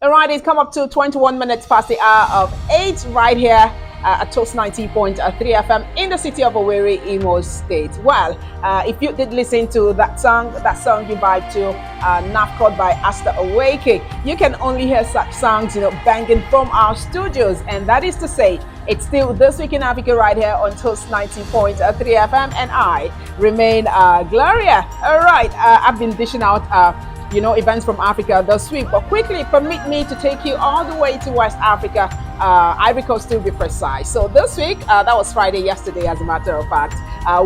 All right, it's come up to 21 minutes past the hour of 8 right here at Toast 90.3 FM in the city of Owerri, Imo State. Well, if you did listen to that song you vibe to, Nafcod by Asta Awake, you can only hear such songs, banging from our studios. And that is to say, it's still This Week in Africa right here on Toast 90.3 FM. And I remain Gloria. All right, I've been dishing out events from Africa this week. But quickly, permit me to take you all the way to West Africa, Ivory Coast to be precise. So this week, that was Friday yesterday, as a matter of fact,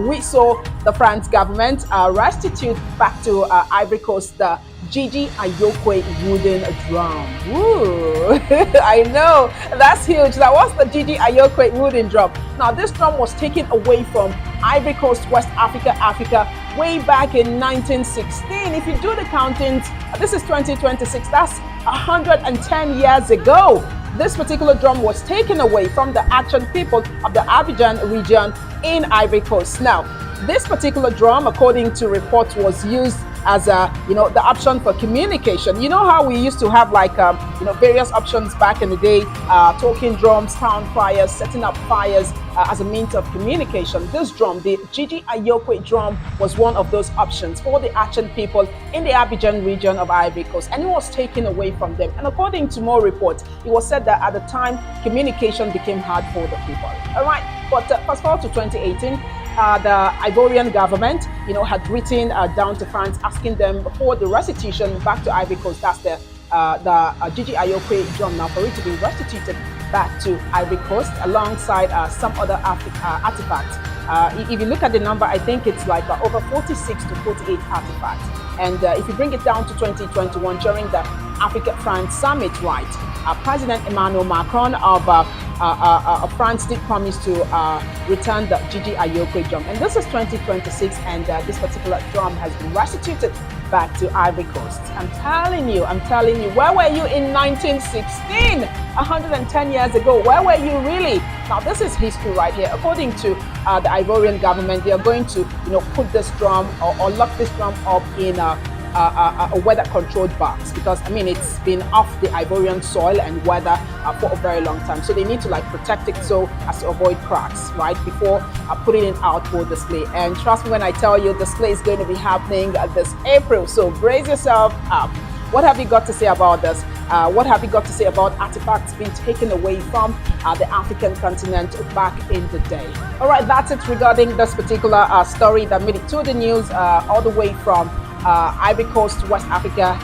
we saw the France government restitute back to Ivory Coast the Gigi Ayokwe wooden drum. Ooh, I know, that's huge. That was the Gigi Ayokwe wooden drum. Now, this drum was taken away from Ivory Coast, West Africa, way back in 1916. If you do the countings, this is 2026, that's 110 years ago. This particular drum was taken away from the Atchan people of the Abidjan region in Ivory Coast. Now, this particular drum, according to reports, was used as the option for communication. You know how we used to have various options back in the day, talking drums, town fires, setting up fires as a means of communication. This drum, the Gigi Ayokwe drum, was one of those options for the Atchan people in the Abidjan region of Ivory Coast, and it was taken away from them. And according to more reports, it was said that at the time, communication became hard for the people. All right, but fast forward to 2018, the Ivorian government, had written down to France asking them for the restitution back to Ivory Coast. That's the Gigi Ayokwe drum now, for it to be restituted back to Ivory Coast alongside some other artifacts. If you look at the number, I think it's like over 46 to 48 artifacts. And if you bring it down to 2021, during the Africa-France Summit, right, President Emmanuel Macron of France did promise to return the Gigi Ayokwe drum. And this is 2026, and this particular drum has been restituted back to Ivory Coast. I'm telling you, where were you in 1916? 110 years ago, where were you really? Now, this is history right here. According to the Ivorian government, they are going to, put this drum or lock this drum up in a weather-controlled box, because it's been off the Ivorian soil and weather for a very long time. So they need to protect it so as to avoid cracks, right, before putting it out for display. And trust me when I tell you, display is going to be happening this April. So brace yourself up. What have you got to say about this? What have you got to say about artifacts being taken away from the African continent back in the day? All right, that's it regarding this particular story that made it to the news all the way from Ivory Coast, West Africa.